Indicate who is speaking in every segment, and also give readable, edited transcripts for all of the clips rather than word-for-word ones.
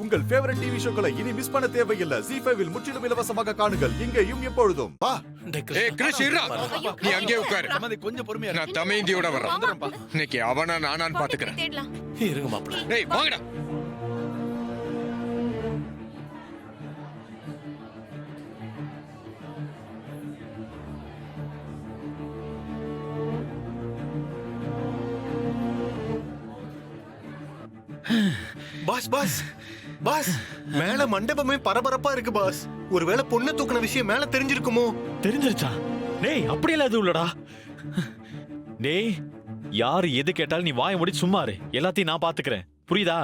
Speaker 1: உங்கள் favourite TV ஷோக்களை இனி miss பண்ண தேவையில்லை. ZEE5 இல் முற்றிலும் இலவசமாக காணுங்கள். இங்கேயும் எப்பொழுதும்.
Speaker 2: ஏய் கிருஷ் இருடா. நீ அங்கேயே உட்காரு.
Speaker 3: கொஞ்சம் பொறுமையா
Speaker 2: நான் தமேந்தியோட வரேன். இன்னைக்கு அவனா நானான்னு பாத்துக்கிறேன்.
Speaker 3: இருங்க மாப்பிள்ள.
Speaker 2: டேய் வாங்கடா.
Speaker 4: பாஸ் பாஸ் பாஸ் மேல மண்டபமே பரபரப்பா இருக்கு பாஸ். ஒருவேளை பொண்ணு தூக்குன விஷயம் மேல தெரிஞ்சிருக்குமோ?
Speaker 5: தெரிஞ்சிருச்சா? டேய் அப்படியெல்லாம் எதுவும் இல்லடா. டேய் யாரு எது கேட்டாலும் நீ வாய மூடி சும்மா இரு. எல்லாத்தையும் நான் பாத்துக்கிறேன். புரியுதா?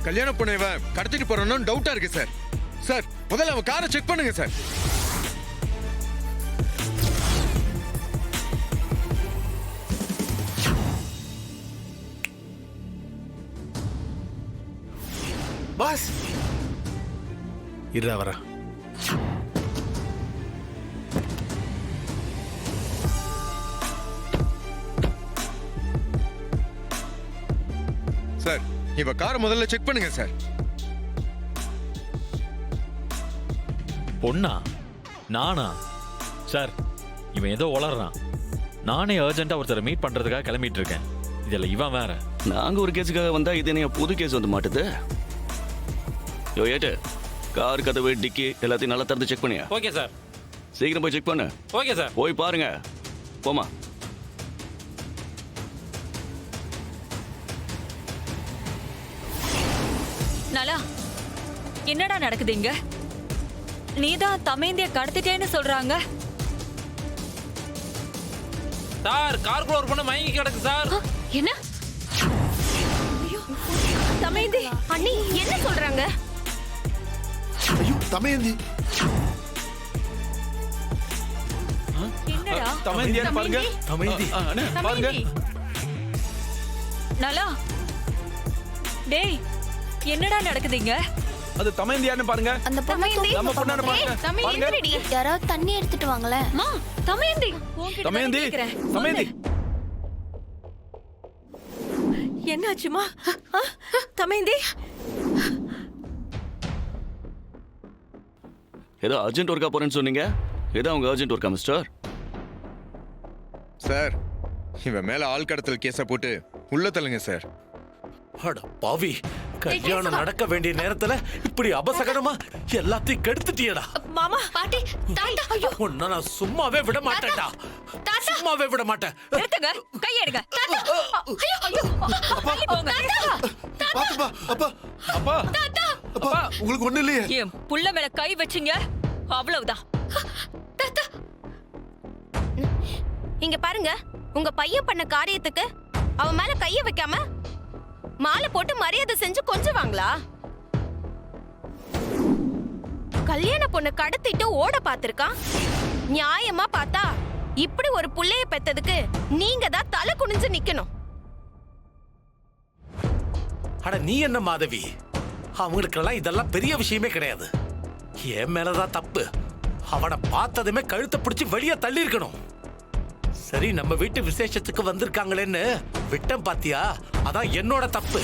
Speaker 2: கல்யாண பொண்ணை கடத்திட்டு போறோம்னு டவுட்டா இருக்கு சார். சார் முதல்ல அவன் காரை செக் பண்ணுங்க சார்.
Speaker 4: பாஸ்
Speaker 3: இருடா வர.
Speaker 2: சார் இவ காரை முதல்ல செக் பண்ணுங்க சார்.
Speaker 5: பொண்ணா? நானா? சார் இவன் ஏதோ உளறான். நானே அர்ஜென்ட்டா ஒருத்தரை மீட் பண்றதுக்காக கிளம்பிட்டு இருக்கேன். இதுல இவன் வேற.
Speaker 6: நாங்க ஒரு கேஸுக்காக வந்தா இது என்ன புது கேஸ் வந்து மாட்டுது? யோ ஏட்டு கார் கதவு டிக்கி எல்லாத்தையும் நல்லா திறந்து செக் பண்ணியா?
Speaker 5: Okay sir.
Speaker 6: சீக்கிரம் போய் செக் பண்ணு.
Speaker 5: Okay sir.
Speaker 6: போய் பாருங்க. போமா.
Speaker 7: நலா என்னடா நடக்குது இங்க? நீதான் தமேந்திய கடத்திட்டேன்னு சொல்றாங்க.
Speaker 5: சார் கார்க்குள்ள ஒரு பொண்ணு மயங்கி கிடக்கு சார்.
Speaker 7: என்ன? தமேந்தி அண்ணி என்ன சொல்றாங்க?
Speaker 1: ஐயோ தமேந்தி.
Speaker 7: என்னடா?
Speaker 3: தமேந்தியான்னு பாருங்க.
Speaker 4: தமேந்தி
Speaker 3: பாருங்க.
Speaker 7: நலா டேய் என்னடா நடக்குதுங்க?
Speaker 3: அது தமேந்தியான்னு பாருங்க.
Speaker 8: அந்த பொண்ணு
Speaker 3: நம்ம பொண்ணான்னு பாருங்க. பாருங்க.
Speaker 8: யாராவது தண்ணி எடுத்துட்டு வாங்களே.
Speaker 7: மா தமேந்தி
Speaker 3: தமேந்தி தமேந்தி
Speaker 7: என்னாச்சுமா? தமேந்தி
Speaker 6: ஏதோ அர்ஜென்ட் ஒர்க்கா போறேன்னு சொன்னீங்க. ஏதோ அவங்க அர்ஜென்ட் ஒர்க்கா மிஸ்டர்?
Speaker 2: சார் இவன் மேல ஆள் கடத்தல் கேஸ போட்டு உள்ள தள்ளுங்க சார்.
Speaker 3: அட பாவி, கல்யாணம் நடக்க வேண்டிய நேரத்துல இப்படி அபசகனமா எல்லாத்தையும் கெடுத்துட்டியடா.
Speaker 7: மாமா பாட்டி தாத்தா ஐயோ
Speaker 3: உன்னை நான் சும்மாவே விட மாட்டேன்டா. சும்மாவே விட மாட்டேன்.
Speaker 7: எடுத்துங்க கை எடுங்க தாத்தா. ஐயோ ஐயோ தள்ளி போங்க
Speaker 1: பாத்துப்பா. அப்பா
Speaker 3: அப்பா
Speaker 1: அப்பா உங்களுக்கு ஒண்ணு இல்லையே?
Speaker 7: ஏன் புள்ள மேல கை வச்சீங்க அவ்வளவுதான்.
Speaker 8: தாத்தா இங்க பாருங்க, உங்க பையன் பண்ண காரியத்துக்கு அவன் மேல கைய வைக்காம மாலை போட்டு மரியாதை செஞ்சு கொஞ்சுவாங்களா? கல்யாண பொண்ணு கடத்திட்டு ஓட பாத்திருக்கான். நியாயமா பார்த்தா இப்படி ஒரு புள்ளைய பெத்ததுக்கு நீங்க தான் தலை குனிஞ்சு நிக்கணும்.
Speaker 3: அட நீ என்ன மாதவி, அவங்களுக்கெல்லாம் இதெல்லாம் பெரிய விஷயமே கிடையாது. என் மேலதான் தப்பு. அவனை பார்த்ததுமே கழுத்தை பிடிச்சி வெளியே தள்ளி இருக்கணும். சரி நம்ம வீட்டு விசேஷத்துக்கு வந்திருக்காங்களேன்னு விட்டம் பாத்தியா? அதான் என்னோட தப்பு.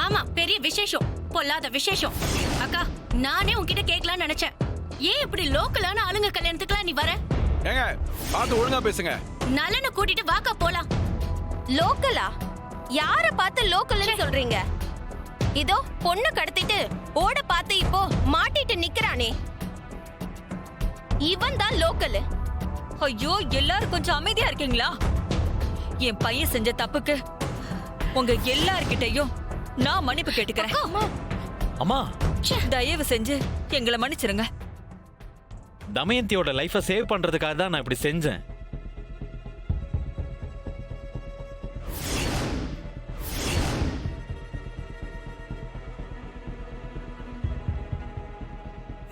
Speaker 7: ஆமா பெரிய விசேஷம், பொல்லாத விசேஷம். அக்கா நானே உன்கிட்ட கேட்கலாம்னு நினைச்சேன். ஏன் இப்படி லோக்கலான ஆளுங்க கல்யாணத்துக்குலாம் நீ வர?
Speaker 3: ஏங்க பார்த்து ஒழுங்கா பேசுங்க.
Speaker 7: நலனை கூட்டிட்டு வாக்கா போலாம்.
Speaker 8: லோக்கலா? யார பார்த்து லோக்கல்னு சொல்றீங்க? இதோ பொண்ணு கடத்திட்டு ஓட பார்த்து இப்போ மாட்டிட்டு நிக்கிறானே, இவன் தான் லோக்கல்.
Speaker 7: ஐயோ எல்லாரும் கொஞ்சம் அமைதியா இருக்கீங்களா? என் பையன் செஞ்ச தப்புக்கு உங்க எல்லார்கிட்டயும் நான் மன்னிப்பு கேட்டுக்கிறேன்.
Speaker 5: அம்மா
Speaker 7: தயவு செஞ்சு எங்களை மன்னிச்சிருங்க.
Speaker 5: தமயந்தியோட லைஃபை சேவ் பண்றதுக்காக தான் நான் இப்படி செஞ்சேன்.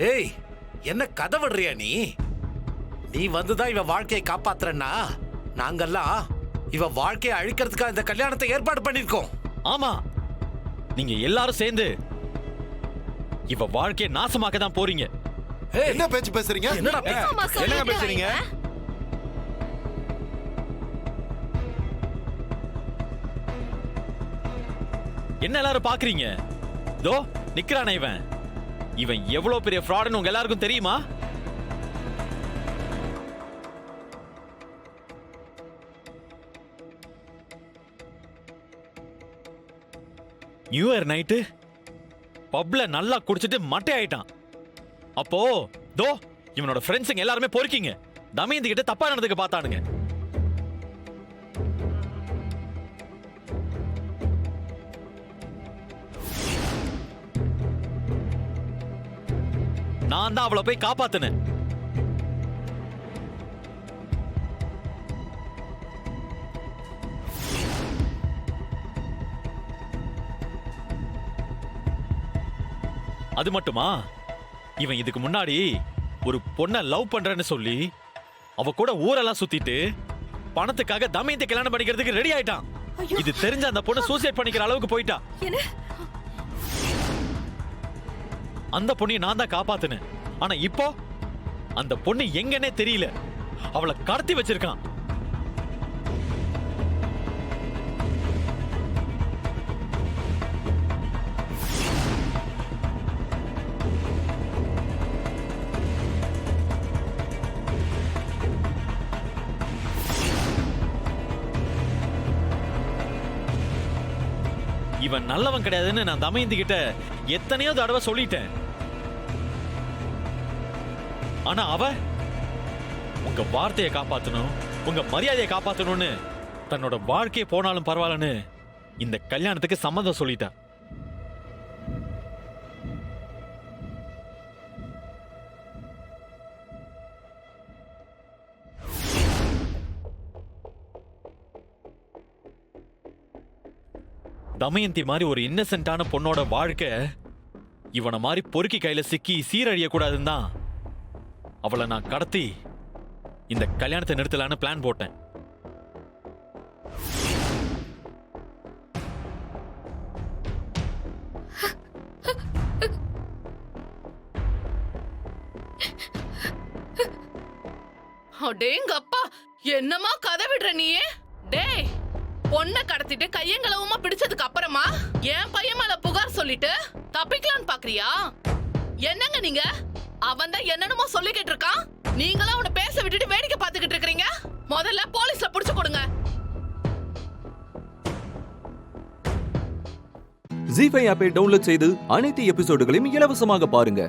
Speaker 3: ஏய், என்ன கதை விடுறியா நீ? நீ வந்துதான் இவ வாழ்க்கையை காப்பாத்துறன்னா, நாங்கெல்லாம் இவ வாழ்க்கையை அழிக்கிறதுக்காக இந்த கல்யாணத்தை ஏற்பாடு பண்ணிருக்கோம்.
Speaker 5: ஆமா, நீங்க எல்லாரும் சேர்ந்து இவ வாழ்க்கையை நாசமாக்க தான் போறீங்க.
Speaker 3: ஏய்,
Speaker 1: என்ன பேச்சு பேசுறீங்க?
Speaker 3: என்னடா
Speaker 8: ஆமா,
Speaker 1: என்னங்க
Speaker 8: சொல்லிட்டு
Speaker 1: பேசுறீங்க?
Speaker 8: வாங்க.
Speaker 5: என்ன எல்லாரும் பாக்குறீங்க? தோ நிக்கிறானே இவன். இவன் எவ்வளவு பெரிய ஃப்ராடுன்னு உங்க எல்லாருக்கும் தெரியுமா? நியூ இயர் நைட்டு பப்ல நல்லா குடிச்சிட்டு மட்டை ஆயிட்டான். அப்போ தோ இவனோட ஃப்ரெண்ட்ஸுங்க எல்லாருமே பொறுக்கிங்க தமயந்தி கிட்ட தப்பா நடந்துக்க பார்த்தானுங்க. நான் தான் அவளை போய் காப்பாத்தினேன். அது மட்டுமா, இவன் இதுக்கு முன்னாடி ஒரு பொண்ணை லவ் பண்றேன்னு சொல்லி அவ கூட ஊரெல்லாம் சுத்திட்டு பணத்துக்காக தமயந்தி கல்யாணம் பண்ணிக்கிறதுக்கு ரெடி ஆயிட்டான். இது தெரிஞ்ச அந்த பொண்ணு சூசைட் பண்ணிக்கிற அளவுக்கு போயிட்டா.
Speaker 7: என்ன?
Speaker 5: அந்த பொண்ணையை நான் தான் காப்பாத்தினேன். ஆனா இப்போ அந்த பொண்ணு எங்கன்னே தெரியல. அவளை கடத்தி வச்சிருக்கான். இவன் நல்லவன் கிடையாதுன்னு நான் தமயந்தி கிட்ட எத்தனையோ தடவை சொல்லிட்டேன். ஆனா அவ உங்க வார்த்தையை காப்பாத்தணும், உங்க மரியாதையை காப்பாத்தணும்னு தன்னோட வாழ்க்கையை போனாலும் பரவாயில்லன்னு இந்த கல்யாணத்துக்கு சம்மதம் சொல்லிட்டா. தமயந்தி மாதிரி ஒரு இன்னசென்ட்டான பொண்ணோட வாழ்க்கை இவனை மாதிரி பொறுக்கி கையில சிக்கி சீரழிய கூடாதுன்னு தான் அவளை நான் கடத்தி இந்த கல்யாணத்தை நிறுத்தலான்னு பிளான் போட்டேன்.
Speaker 9: அடேங்கப்பா, என்னமா கதை விடுற நீயே? டேய், பொண்ணை கடத்திட்டு கையங்களவுமா பிடிச்சதுக்கு அப்புறமா என் பையன் மேல புகார் சொல்லிட்டு தப்பிக்கலான்னு பாக்குறியா? என்னங்க நீங்க? அவன் தான் என்னென்னமோ சொல்லிக்கிட்டு இருக்கான். நீங்களும் அவனை பேச விட்டுட்டு வேடிக்கை பார்த்துக்கிட்டு இருக்கீங்க. முதல்ல போலீஸ்ல புடிச்சு கொடுங்க.
Speaker 10: ஜீ5 ஆப்பை டவுன்லோட் செய்து அனைத்து எபிசோடுகளையும் இலவசமாக பாருங்க.